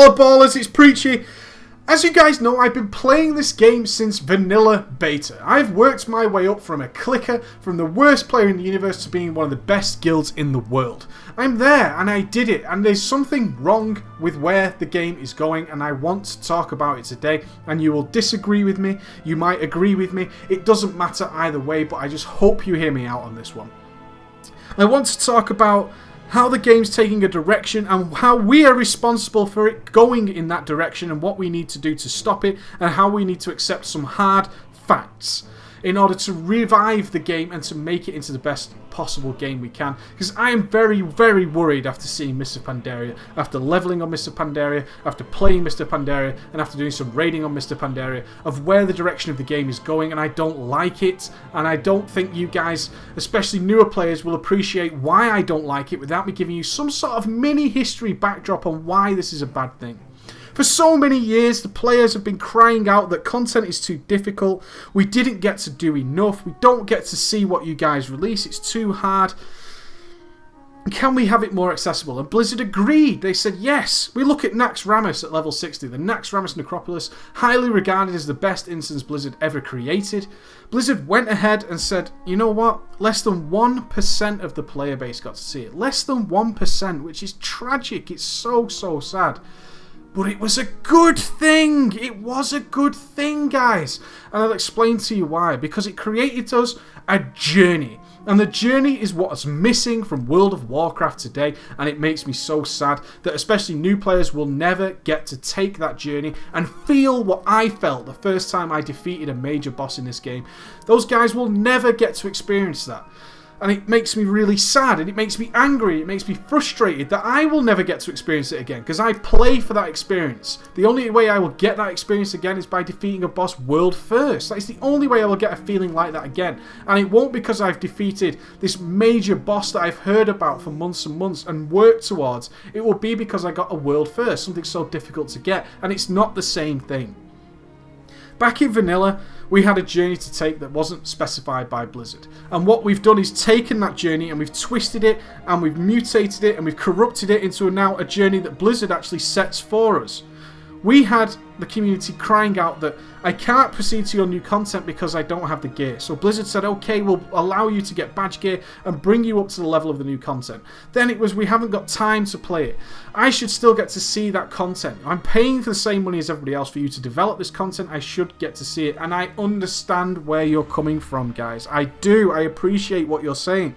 What up, ballers? It's Preachy. As you guys know, I've been playing this game since vanilla beta. I've worked my way up from a clicker, from the worst player in the universe to being one of the best guilds in the world. I'm there and I did it, and there's something wrong with where the game is going, and I want to talk about it today. And you will disagree with me, you might agree with me, it doesn't matter either way, but I just hope you hear me out on this one. I want to talk about how the game's taking a direction and how we are responsible for it going in that direction, and what we need to do to stop it, and how we need to accept some hard facts in order to revive the game and to make it into the best possible game we can. Because I am very, very worried after seeing Mr. Pandaria, after leveling on Mr. Pandaria, after playing Mr. Pandaria, and after doing some raiding on Mr. Pandaria, of where the direction of the game is going, and I don't like it, and I don't think you guys, especially newer players, will appreciate why I don't like it without me giving you some sort of mini history backdrop on why this is a bad thing. For so many years, the players have been crying out that content is too difficult, we didn't get to do enough, we don't get to see what you guys release, it's too hard. Can we have it more accessible? And Blizzard agreed. They said yes. We look at NAXXRAMAS at level 60, the NAXXRAMAS Necropolis, highly regarded as the best instance Blizzard ever created. Blizzard went ahead and said, you know what? Less than 1% of the player base got to see it. Less than 1%, which is tragic. It's so, so sad. But it was a good thing. It was a good thing, guys. And I'll explain to you why. Because it created us a journey. And the journey is what's missing from World of Warcraft today. And it makes me so sad that especially new players will never get to take that journey and feel what I felt the first time I defeated a major boss in this game. Those guys will never get to experience that. And it makes me really sad, and it makes me angry, it makes me frustrated that I will never get to experience it again, because I play for that experience. The only way I will get that experience again is by defeating a boss world first. That is the only way I will get a feeling like that again. And it won't because I've defeated this major boss that I've heard about for months and months and worked towards. It will be because I got a world first, something so difficult to get, and it's not the same thing. Back in vanilla, we had a journey to take that wasn't specified by Blizzard. And what we've done is taken that journey and we've twisted it and we've mutated it and we've corrupted it into now a journey that Blizzard actually sets for us. We had the community crying out that I can't proceed to your new content because I don't have the gear. So Blizzard said, okay, we'll allow you to get badge gear and bring you up to the level of the new content. Then it was, we haven't got time to play it. I should still get to see that content. I'm paying for the same money as everybody else for you to develop this content. I should get to see it. And I understand where you're coming from, guys. I do. I appreciate what you're saying.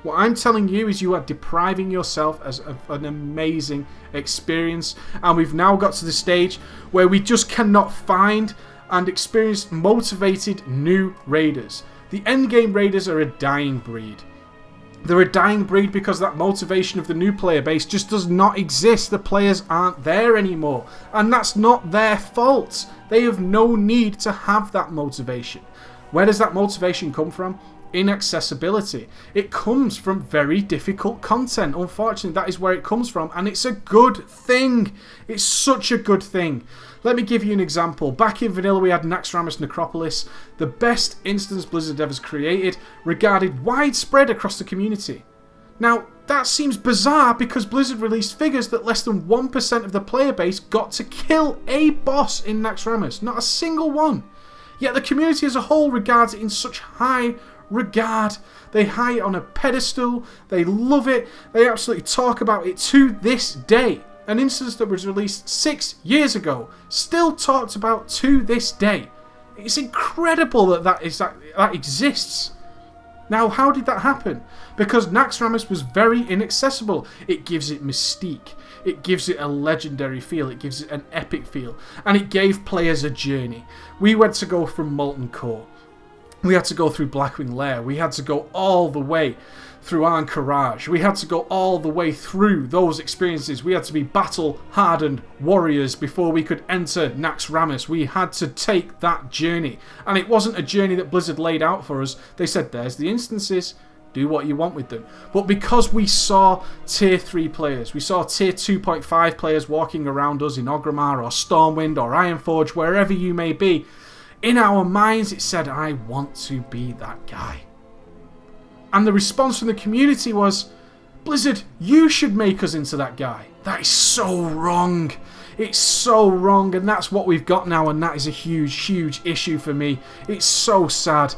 What I'm telling you is you are depriving yourself of an amazing experience, and we've now got to the stage where we just cannot find and experience motivated new raiders. The endgame raiders are a dying breed. They're a dying breed because that motivation of the new player base just does not exist. The players aren't there anymore, and that's not their fault. They have no need to have that motivation. Where does that motivation come from? Inaccessibility. It comes from very difficult content. Unfortunately, that is where it comes from, and it's a good thing. It's such a good thing. Let me give you an example. Back in vanilla, we had NAXXRAMAS Necropolis, the best instance Blizzard ever created, regarded widespread across the community. Now, that seems bizarre because Blizzard released figures that less than 1% of the player base got to kill a boss in NAXXRAMAS. Not a single one. Yet the community as a whole regards it in such high regard. They high it on a pedestal. They love it. They absolutely talk about it to this day. An instance that was released 6 years ago, still talked about to this day. It's incredible that exists. Now, how did that happen? Because NAXXRAMAS was very inaccessible. It gives it mystique. It gives it a legendary feel. It gives it an epic feel. And it gave players a journey. We went to go from Molten Core. We had to go through Blackwing Lair. We had to go all the way through QIRAJ. We had to go all the way through those experiences. We had to be battle-hardened warriors before we could enter NAXXRAMAS. We had to take that journey. And it wasn't a journey that Blizzard laid out for us. They said, there's the instances. Do what you want with them. But because we saw tier 3 players, we saw tier 2.5 players walking around us in Orgrimmar or Stormwind or Ironforge, wherever you may be, in our minds it said, I want to be that guy. And the response from the community was, Blizzard, you should make us into that guy. That is so wrong. It's so wrong, and that's what we've got now, and that is a huge, huge issue for me. It's so sad.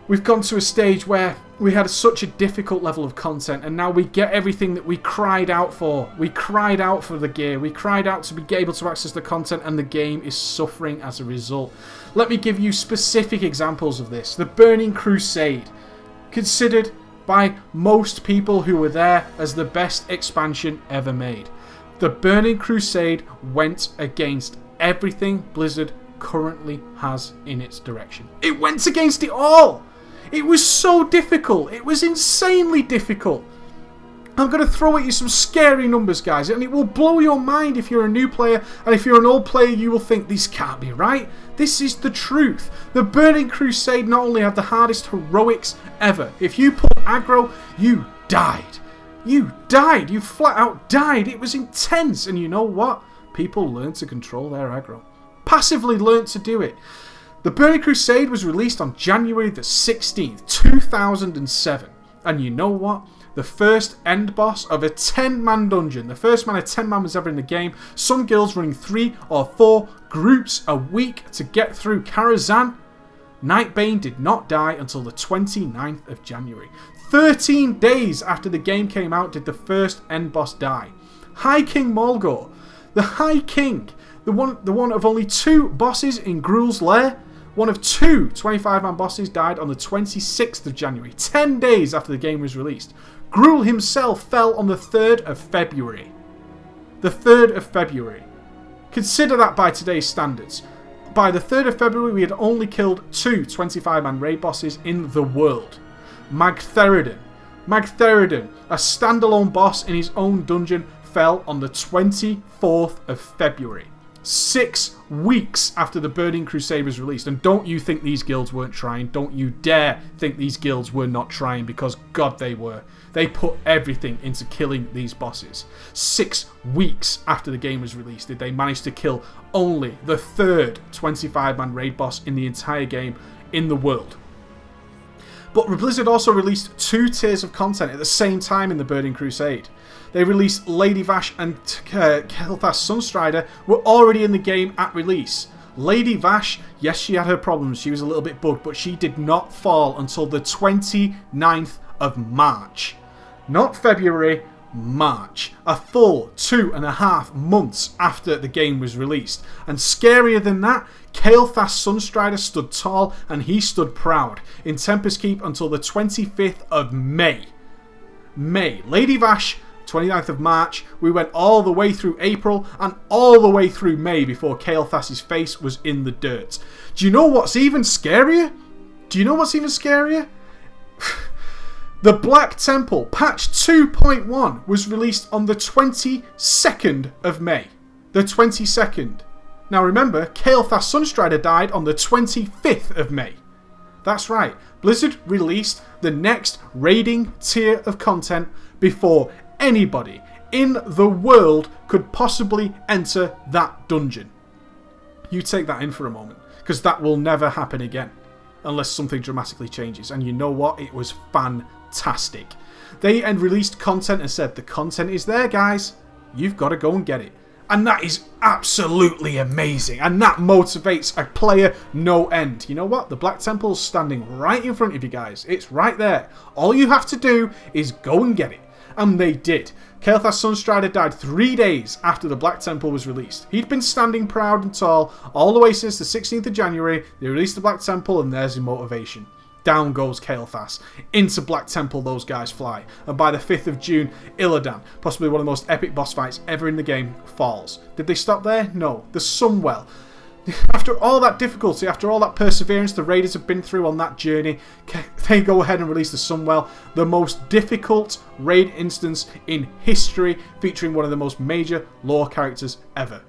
We've gone to a stage where we had such a difficult level of content, and now we get everything that we cried out for. We cried out for the gear. We cried out to be able to access the content, and the game is suffering as a result. Let me give you specific examples of this. The Burning Crusade, considered by most people who were there as the best expansion ever made. The Burning Crusade went against everything Blizzard currently has in its direction. It went against it all! It was so difficult. It was insanely difficult. I'm going to throw at you some scary numbers, guys, and it will blow your mind if you're a new player, and if you're an old player, you will think, this can't be right. This is the truth. The Burning Crusade not only had the hardest heroics ever. If you pulled aggro, you died. You died. You flat out died. It was intense, and you know what? People learned to control their aggro. Passively learned to do it. The Burning Crusade was released on January the 16th, 2007. And you know what? The first end boss of a 10-man dungeon. The first man of 10 man was ever in the game. Some guilds running 3 or 4 groups a week to get through Karazhan. NIGHTBANE did not die until the 29th of January. 13 days after the game came out did the first end boss die. High King MAULGAR. The High King. The one of only 2 bosses in GRUUL's lair. One of 2 25-man bosses died on the 26th of January, 10 days after the game was released. GRUUL himself fell on the 3rd of February. The 3rd of February. Consider that by today's standards. By the 3rd of February, we had only killed 2 25-man raid bosses in the world. MAGTHERIDON. MAGTHERIDON, a standalone boss in his own dungeon, fell on the 24th of February. 6 weeks after the Burning Crusade was released. And don't you think these guilds weren't trying. Don't you dare think these guilds were not trying, because God, they were. They put everything into killing these bosses. 6 weeks after the game was released did they manage to kill only the 3rd 25-man raid boss in the entire game in the world. But Blizzard also released 2 tiers of content at the same time in the Burning Crusade. They released Lady Vash and KAEL'THAS SUNSTRIDER were already in the game at release. Lady Vash, yes, she had her problems. She was a little bit bugged, but she did not fall until the 29th of March. Not February, March. A full 2.5 months after the game was released. And scarier than that, KAEL'THAS SUNSTRIDER stood tall and he stood proud in Tempest Keep until the 25th of May. Lady Vash, 29th of March, we went all the way through April and all the way through May before KAEL'THAS's face was in the dirt. Do you know what's even scarier? The Black Temple patch 2.1 was released on the 22nd of May. The 22nd. Now remember, KAEL'THAS SUNSTRIDER died on the 25th of May. That's right. Blizzard released the next raiding tier of content before anybody in the world could possibly enter that dungeon. You take that in for a moment, because that will never happen again unless something dramatically changes. And you know what? It was fantastic. They released content and said, the content is there, guys. You've got to go and get it. And that is absolutely amazing. And that motivates a player no end. You know what? The Black Temple's standing right in front of you guys. It's right there. All you have to do is go and get it. And they did. KAEL'THAS SUNSTRIDER died 3 days after the Black Temple was released. He'd been standing proud and tall all the way since the 16th of January. They released the Black Temple and there's your motivation. Down goes KAEL'THAS. Into Black Temple those guys fly. And by the 5th of June, Illidan, possibly one of the most epic boss fights ever in the game, falls. Did they stop there? No. The Sunwell. After all that difficulty, after all that perseverance the Raiders have been through on that journey, they go ahead and release the Sunwell, the most difficult raid instance in history, featuring one of the most major lore characters ever.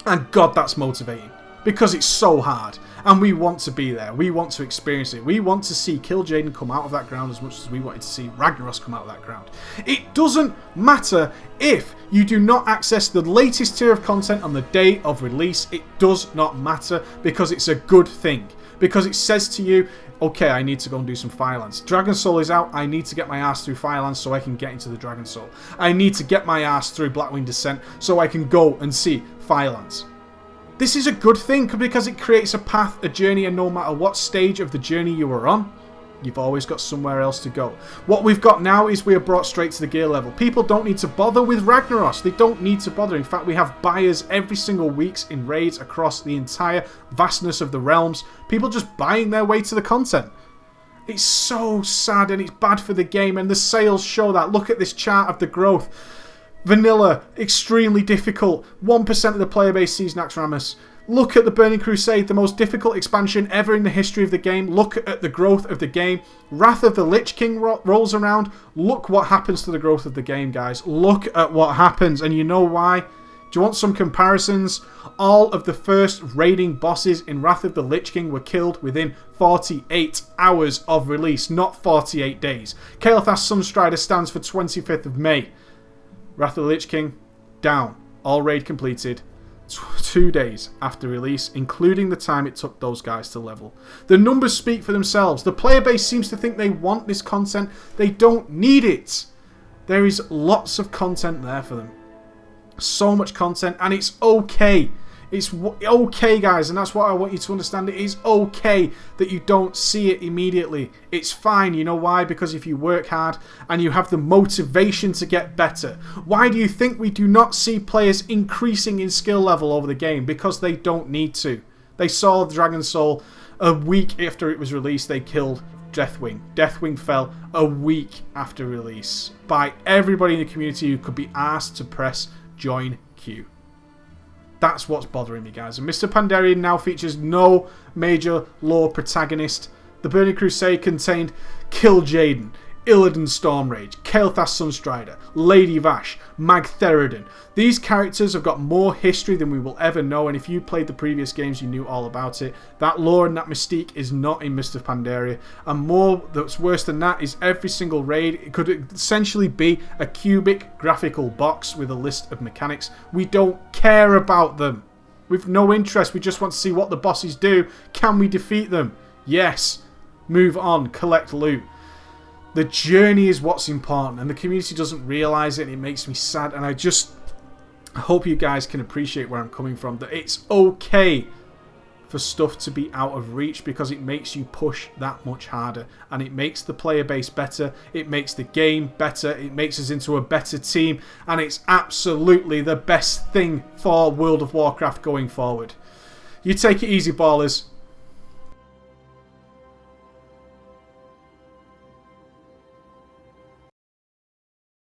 And God, that's motivating. Because it's so hard. And we want to be there. We want to experience it. We want to see Kil'jaeden come out of that ground as much as we wanted to see Ragnaros come out of that ground. It doesn't matter if you do not access the latest tier of content on the day of release. It does not matter, because it's a good thing. because it says to you, okay, I need to go and do some Firelance. Dragon Soul is out, I need to get my ass through Firelance so I can get into the Dragon Soul. I need to get my ass through Blackwing Descent so I can go and see Firelance. This is a good thing because it creates a path, a journey, and no matter what stage of the journey you are on, you've always got somewhere else to go. What we've got now is we are brought straight to the gear level. People don't need to bother with Ragnaros. They don't need to bother. In fact, we have buyers every single week in raids across the entire vastness of the realms. People just buying their way to the content. It's so sad and it's bad for the game, and the sales show that. Look at this chart of the growth. Vanilla, extremely difficult. 1% of the player base sees NAXXRAMAS. Look at the Burning Crusade, the most difficult expansion ever in the history of the game. Look at the growth of the game. Wrath of the Lich King rolls around. Look what happens to the growth of the game, guys. Look at what happens, and you know why? Do you want some comparisons? All of the first raiding bosses in Wrath of the Lich King were killed within 48 hours of release, not 48 days. KAEL'THAS SUNSTRIDER stands for 25th of May. Wrath of the Lich King, down. All raid completed. 2 days after release, including the time it took those guys to level. The numbers speak for themselves. The player base seems to think they want this content. They don't need it. There is lots of content there for them. So much content, and it's okay. It's okay, guys, and that's what I want you to understand. It is okay that you don't see it immediately. It's fine. You know why? Because if you work hard and you have the motivation to get better. Why do you think we do not see players increasing in skill level over the game? Because they don't need to. They saw Dragon Soul a week after it was released. They killed Deathwing. Deathwing fell a week after release by everybody in the community who could be asked to press join queue. That's what's bothering me, guys. And Mr. Pandaria now features no major lore protagonist. The Burning Crusade contained Kill Jaden, Illidan Stormrage, KAEL'THAS Sunstrider, Lady Vash, Magtheridon. These characters have got more history than we will ever know, and if you played the previous games, you knew all about it. That lore and that mystique is not in Mr. Pandaria. And more that's worse than that is every single raid, it could essentially be a cubic graphical box with a list of mechanics. We don't care about them. We've no interest. We just want to see what the bosses do. Can we defeat them? Yes. Move on. Collect loot. The journey is what's important, and the community doesn't realise it, and it makes me sad. And I hope you guys can appreciate where I'm coming from, that it's okay for stuff to be out of reach, because it makes you push that much harder, and it makes the player base better, it makes the game better, it makes us into a better team, and it's absolutely the best thing for World of Warcraft going forward. You take it easy, ballers.